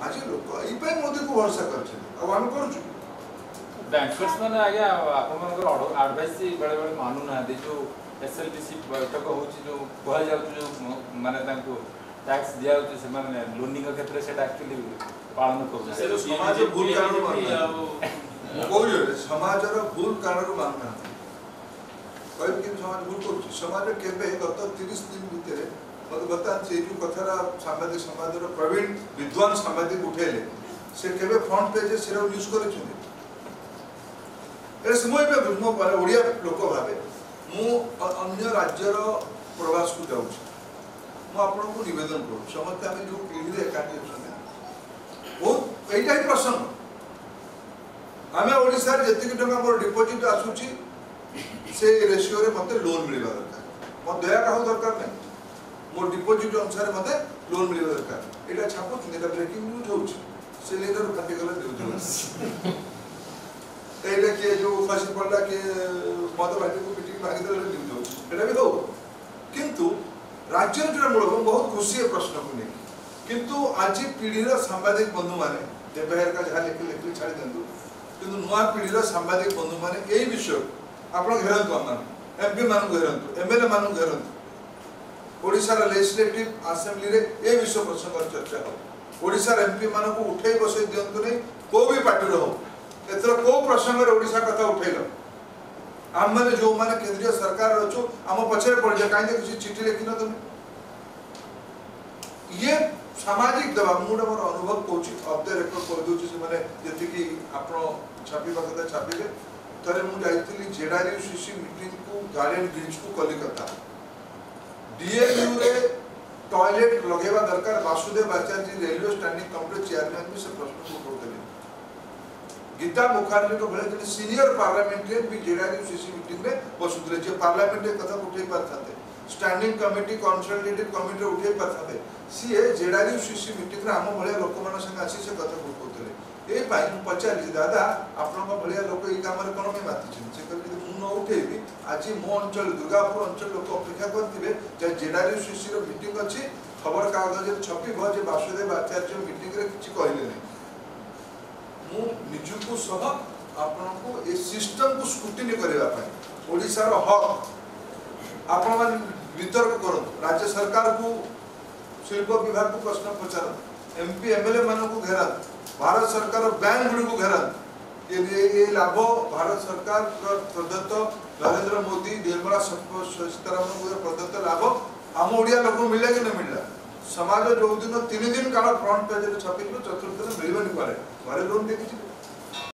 आज लोक ये मोदी को भरोसा कर बैंकर्स माने आज्ञा आपनकर एडवाइस बेले बेले मानु ना जो एसएलबीसी बैठक होची जो कह जाउ जो माने तांको टैक्स दिया होची से माने लोनिंग क्षेत्र से एक्चुअली पालन करू से समाज भूल कारण कोइ समाज रो भूल कारण मानना कोइ कि समाज भूल करू समाज केबे गत 30 दिन भितरे मत बता से जो कथरा सामाजिक समाज रो प्रवीण विद्वान सामाजिक उठेले से केबे फ्रंट पेज से यूज करे छथि समय पे मो ओडिया लोक भावे मु अन्य राज्यर प्रवास को जाऊँ मु आपन को निवेदन करूँ समस्त आम जो पीढ़ी एकाठी बहुत यही प्रसंग आम ओडिशा जी टका मोर डिपोजिट आसूची से रेशियो रे मते लोन मिलवा दरकार मो दया का दरकार नहीं मोर डिपोजिट अनुसार मते लोन मिलवा दरकार एटा छापो एटा ब्रेकिंग न्यूज होउची से लीडर फाटी गला न्यूज एटा के जो फांसी पड़ला के मद भाटी को पिटी भागी देले न्यूज होउची एटा भी हो किंतु राज्य जो मूल बहुत खुशी प्रश्न को नहीं किंतु आज पीढ़ीर सांबादिक बंधु माने देवहेर का जहाँ लिखि छाड़ी दिंतु किंतु नुआ पीढ़ीर सांबादिक बंधु माने यही विषय आपण घेरंतु आम एमपी मान घेरंतु एमएलए मान घेरंतु ओडिशा लेजिस्लेटिव असेंबली रे ए विषय प्रसंग चर्चा हो ओडिशा एमपी मान को उठे बसई दिंतु नहीं को भी पार्टी हो एथर को प्रसंग रे ओडिशा कथा उठेल आम मैंने जो माने केंद्रीय सरकार अच्छु आम पछरे पड़ जाए कहीं किसी चिट्ठी लिखिन तुम ये सामाजिक दबाव मुझे मोर अनुभव कौच ऑफ द रेकर्ड कर दूची से माने जति कि आपण छापीबा कथा छापीबे तरे मु जाईतली जेडआरयूसीसी मीटिंग को गार्डन ब्रिज को कलिकता डीएलयू रे टॉयलेट लगेवा दरकार वासुदेव आचार्य जी रेलवे स्टैंडिंग कमिटी चेयरमैन भी से प्रश्न को उठाउतले गीता मुखर्जी को भले जने सीनियर पार्लियामेंटेरियन भी जेडआरयूसीसी मीटिंग रे बसुतले जे पार्लियामेंट कथा उठे पारथाते स्टैंडिंग कमिटी कंसल्टेटिव कमिटी उठे पारथाते सीए जेडआरयूसीसी मीटिंग रे आम भले लोक मान संग आसी से कथा उठाउतले ए पाई पचारि दादा आपन को भले लोक ई काम रे कोन में माति छिन से कहले मु न उठेबी आज मो अंचल दुर्गापुर अंचल लोक अपेक्षा करथिबे जे जेडआरयूसीसी रो मीटिंग अछि खबर कागज रे छपी भ जे वासुदेव आचार्य मीटिंग रे किछि कहले नै मु निजुको सह आपन को ए सिस्टम को स्क्रूटिनी करबा पय ओडिसा रो हक आपन मान वितर्क करो राज्य सरकार को शिल्प विभाग को प्रश्न पचार एमपी एमएलए मान को घेरा भारत सरकार बैंक गुडी को घेरा ये लाभ भारत सरकार प्रदत्त नरेंद्र मोदी निर्मला सीतारामन को प्रदत्त लाभ आम ओडिया लोक मिले कि नहीं मिलला समाज जो दिन 3 दिन काल फ्रंट पेज रे छपिलो चतुर्थ दिन मिलबनी पारे घरे लोन देखि